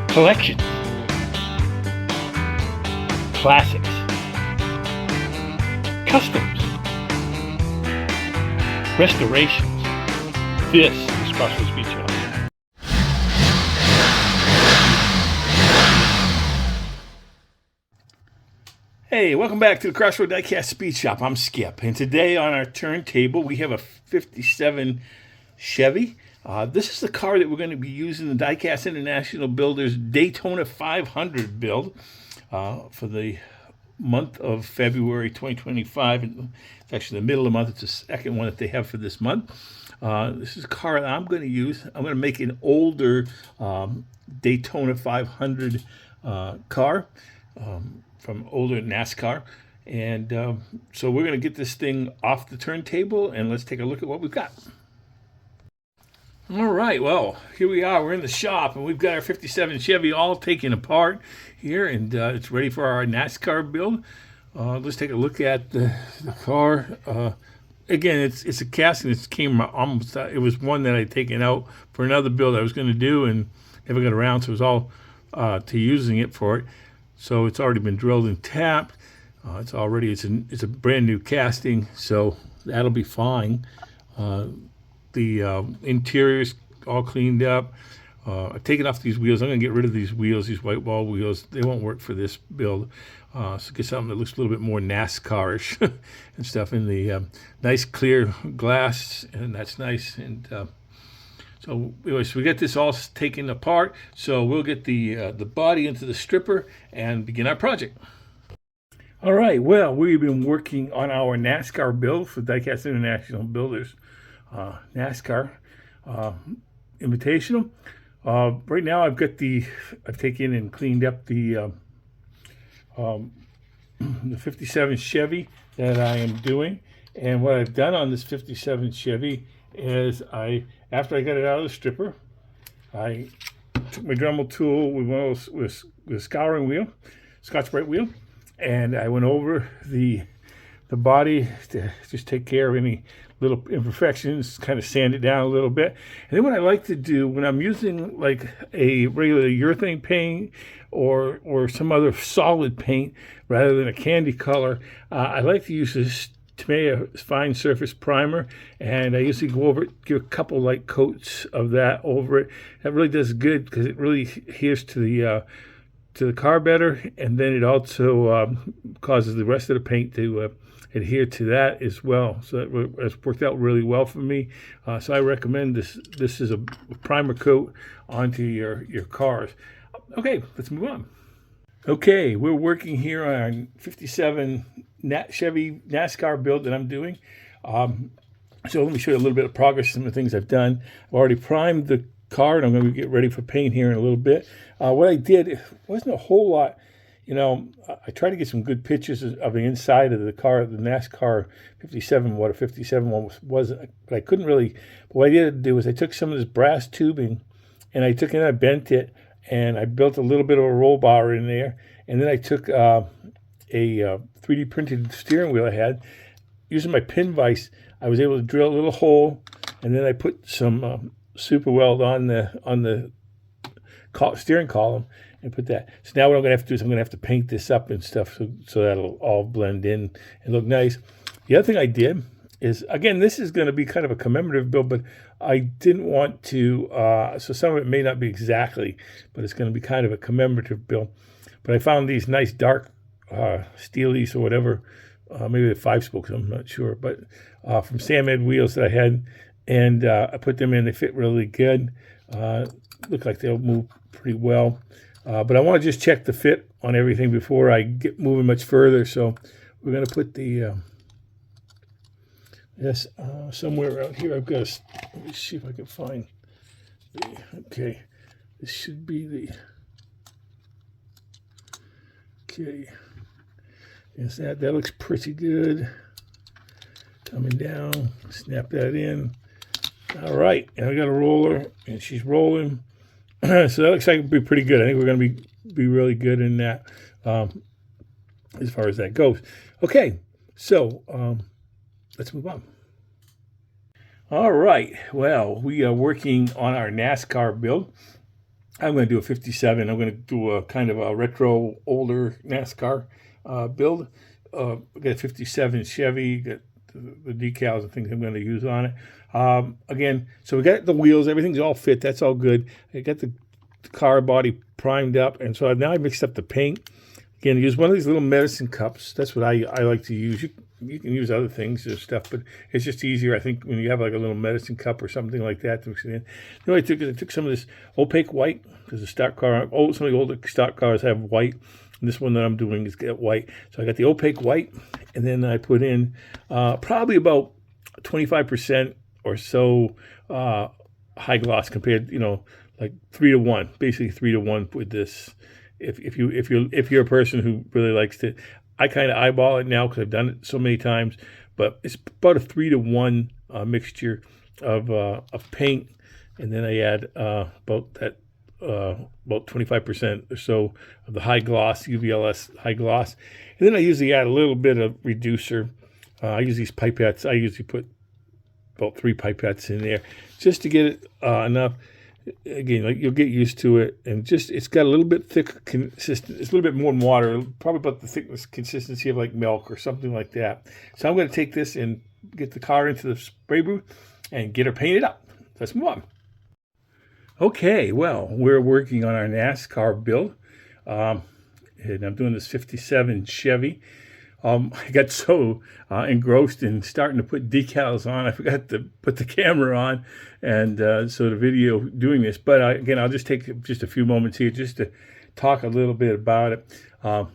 collections, classics, customs, restorations. This is Crossroads Speed Shop. Hey, welcome back to the Crossroads Diecast Speed Shop. I'm Skip, and today on our turntable we have a 57 Chevy. This is the car that we're going to be using, the Diecast International Builders Daytona 500 build for the month of February 2025. It's actually the middle of the month. It's the second one that they have for this month. This is a car that I'm going to use. I'm going to make an older Daytona 500 car from older NASCAR. And so we're going to get this thing off the turntable, and let's take a look at what we've got. All right, well, here we are. We're in the shop, and we've got our 57 Chevy all taken apart here, and it's ready for our NASCAR build. Let's take a look at the car. Again, it's a casting that came almost. It was one that I'd taken out for another build I was going to do, and never got around. So it was all to using it for it. So it's already been drilled and tapped. It's a brand new casting, so that'll be fine. The interior's all cleaned up. I've taken off these wheels. I'm going to get rid of these wheels, these white wall wheels. They won't work for this build. So get something that looks a little bit more NASCAR-ish and stuff in the nice clear glass, and that's nice. And so anyway, so we got this all taken apart. So we'll get the body into the stripper and begin our project. All right, well, we've been working on our NASCAR build for Diecast International Builders. NASCAR Invitational. Right now I've taken and cleaned up the 57 Chevy that I am doing. And what I've done on this 57 Chevy is after I got it out of the stripper, I took my Dremel tool with a scouring wheel, Scotch-Brite wheel, and I went over the body to just take care of any little imperfections, kind of sand it down a little bit. And then what I like to do when I'm using like a regular urethane paint or some other solid paint rather than a candy color, I like to use this Tamiya fine surface primer, and I usually go over it, give a couple light coats of that over it. That really does good because it really adheres to the car better, and then it also causes the rest of the paint to adhere to that as well. So that's worked out really well for me. So I recommend this. This is a primer coat onto your cars. Okay, let's move on. Okay, we're working here on 57 Chevy NASCAR build that I'm doing. So let me show you a little bit of progress, some of the things I've done. I've already primed the car, and I'm going to get ready for paint here in a little bit. What I did wasn't a whole lot. You know, I tried to get some good pictures of the inside of the car, the NASCAR 57, what a 57 one was, but I couldn't really. What I did do was I took some of this brass tubing, and I took it and I bent it, and I built a little bit of a roll bar in there, and then I took a 3D printed steering wheel I had. Using my pin vise, I was able to drill a little hole, and then I put some super weld on the steering column and put that. So now what I'm going to have to do is I'm going to have to paint this up and stuff so that'll all blend in and look nice. The other thing I did is, again, this is going to be kind of a commemorative build, but I didn't want to, so some of it may not be exactly, but it's going to be kind of a commemorative build. But I found these nice dark steelies or whatever, maybe they're 5-spokes, I'm not sure, but from Sam Ed wheels that I had, and I put them in. They fit really good. Look like they'll move pretty well. But I want to just check the fit on everything before I get moving much further. So we're going to put the somewhere around here. Let me see if I can find okay. This should be the, okay. Yes, that looks pretty good. Coming down, snap that in. All right, and I got a roller, and she's rolling. So that looks like it'll be pretty good. I think we're going to be really good in that as far as that goes. Okay, so let's move on. All right, well, we are working on our NASCAR build. I'm going to do a 57. I'm going to do a kind of a retro, older NASCAR build. I got a 57 Chevy, got the decals and things I'm going to use on it. Again, so we got the wheels, everything's all fit. That's all good. I got the car body primed up, and so now I mixed up the paint. Again, use one of these little medicine cups. That's what I like to use. You can use other things or stuff, but it's just easier, I think, when you have like a little medicine cup or something like that to mix it in. Then I took some of this opaque white, because the stock car, some of the older stock cars have white. And this one that I'm doing is get white. So I got the opaque white, and then I put in probably about 25% or so high gloss compared, like 3-to-1, basically 3-to-1 with this. If you're a person who really likes to, I kind of eyeball it now because I've done it so many times, but it's about a 3-to-1 mixture of paint, and then I add about 25% or so of the high gloss, UVLS high gloss, and then I usually add a little bit of reducer. I use these pipettes. I usually put about 3 pipettes in there just to get it enough. Again, like, you'll get used to it, and just it's got a little bit thicker consistent. It's a little bit more than water, probably about the thickness consistency of like milk or something like that. So I'm going to take this and get the car into the spray booth and get her painted up. Let's move on. Okay, well, we're working on our NASCAR build, and I'm doing this 57 Chevy. I got so engrossed in starting to put decals on, I forgot to put the camera on, and so the video doing this. But again, I'll just take just a few moments here just to talk a little bit about it. I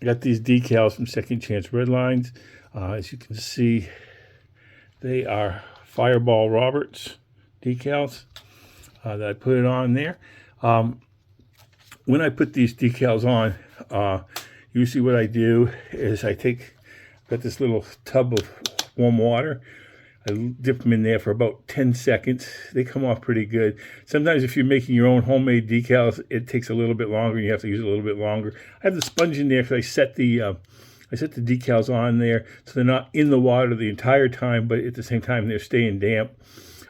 got these decals from Second Chance Redlines. As you can see, they are Fireball Roberts decals that I put it on there. When I put these decals on, usually what I do is I've got this little tub of warm water. I dip them in there for about 10 seconds. They come off pretty good. Sometimes if you're making your own homemade decals, it takes a little bit longer. You have to use it a little bit longer. I have the sponge in there because I set the decals on there so they're not in the water the entire time, but at the same time they're staying damp.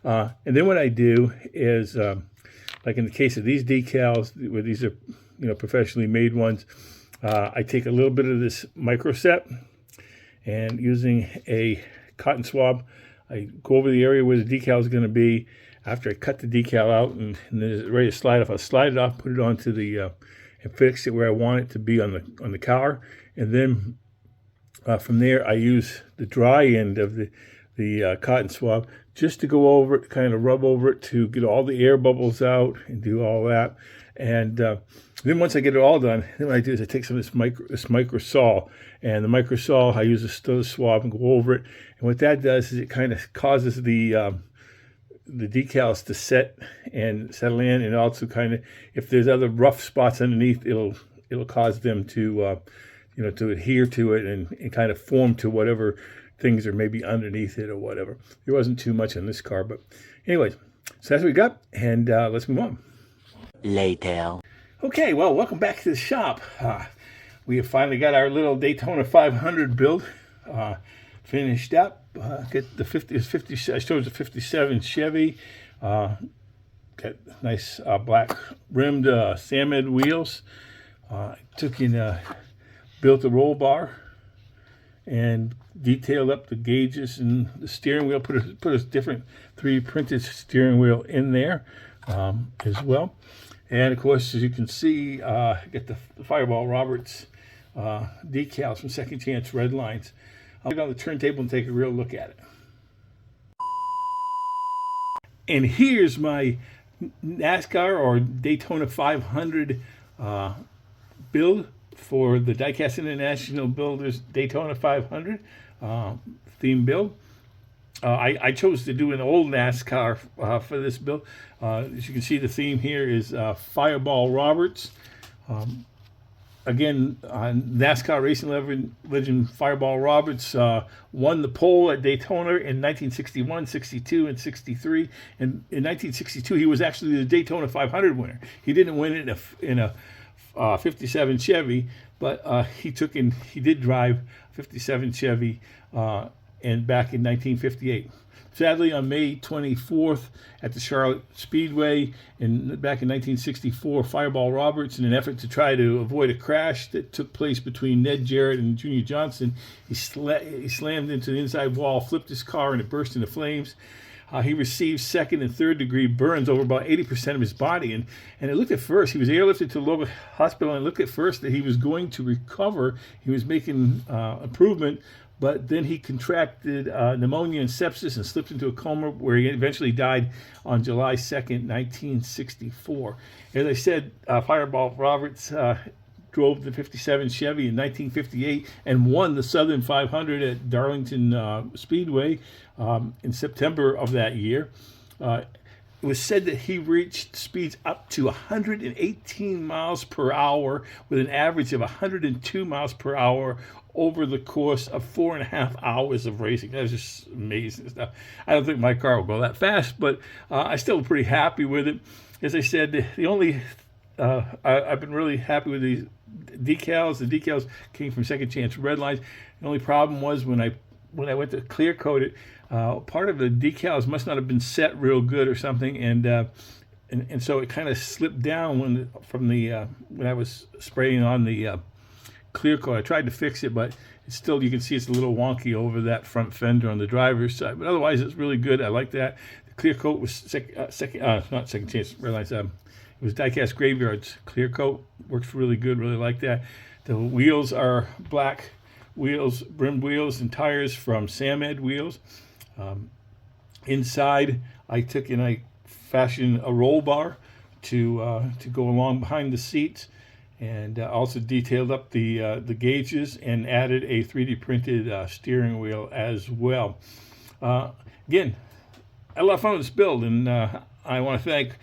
And then what I do is, like in the case of these decals, where these are professionally made ones, I take a little bit of this microset, and using a cotton swab, I go over the area where the decal is going to be. After I cut the decal out and then it's ready to slide off, I'll slide it off, put it onto the and fix it where I want it to be on the car, and then from there I use the dry end of the cotton swab just to go over it, kind of rub over it to get all the air bubbles out and do all that. And then once I get it all done, then what I do is I take some of this microsol, and the microsol, I use a still swab and go over it. And what that does is it kind of causes the decals to set and settle in, and also kind of, if there's other rough spots underneath, it'll cause them to to adhere to it and kind of form to whatever things are maybe underneath it or whatever. There wasn't too much on this car, but anyways, so that's what we got, and let's move on. Later. Okay, well, welcome back to the shop. We have finally got our little Daytona 500 build finished up. Get the 50. I showed the 57 Chevy. Got nice black rimmed salmon wheels. Took in built a roll bar and detailed up the gauges and the steering wheel. Put a different 3D printed steering wheel in there as well. And of course, as you can see, get the Fireball Roberts decals from Second Chance Redlines. I'll get on the turntable and take a real look at it. And here's my NASCAR or Daytona 500 build for the Diecast International Builders Daytona 500 theme build. I chose to do an old NASCAR for this build. As you can see, the theme here is Fireball Roberts. Again, NASCAR racing legend Fireball Roberts won the pole at Daytona in 1961, 62, and 63. And in 1962, he was actually the Daytona 500 winner. He didn't win it in a 57 Chevy, but he did drive 57 Chevy and back in 1958. Sadly, on May 24th at the Charlotte Speedway back in 1964, Fireball Roberts, in an effort to try to avoid a crash that took place between Ned Jarrett and Junior Johnson, he slammed into the inside wall, flipped his car, and it burst into flames. He received second and third degree burns over about 80% of his body. And it looked at first, he was airlifted to the local hospital, and it looked at first that he was going to recover. He was making improvement, but then he contracted pneumonia and sepsis and slipped into a coma where he eventually died on July 2nd, 1964. As I said, Fireball Roberts drove the 57 Chevy in 1958 and won the Southern 500 at Darlington Speedway in September of that year. It was said that he reached speeds up to 118 miles per hour with an average of 102 miles per hour over the course of 4.5 hours of racing. That was just amazing stuff. I don't think my car will go that fast, but I'm still pretty happy with it. As I said, the only I've been really happy with these decals. The decals came from Second Chance Red Lines. The only problem was when I went to clear coat it, part of the decals must not have been set real good or something, and so it kind of slipped down when I was spraying on the clear coat. I tried to fix it, but it's still, you can see it's a little wonky over that front fender on the driver's side. But otherwise, it's really good. I like that. The clear coat was not Second Chance Red Lines. It was Diecast Graveyards clear coat. Works really good. Really like that. The wheels are black wheels, brimmed wheels, and tires from Sam Ed Wheels. Inside, I took and I fashioned a roll bar to go along behind the seats, and also detailed up the gauges and added a 3D printed steering wheel as well. Again, I had a lot of fun with this build, and I want to thank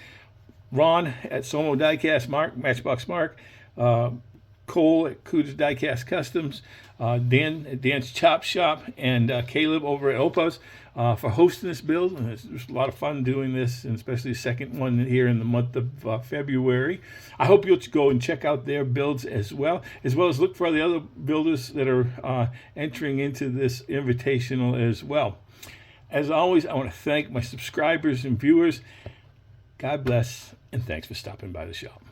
Ron at Somo Diecast, Mark, Matchbox Mark, Cole at Kuda's Diecast Customs, Dan at Dan's Chop Shop, and Caleb over at Opus for hosting this build. And it's a lot of fun doing this, and especially the second one here in the month of February. I hope you'll go and check out their builds as well as look for the other builders that are entering into this invitational as well. As always, I want to thank my subscribers and viewers. God bless, and thanks for stopping by the shop.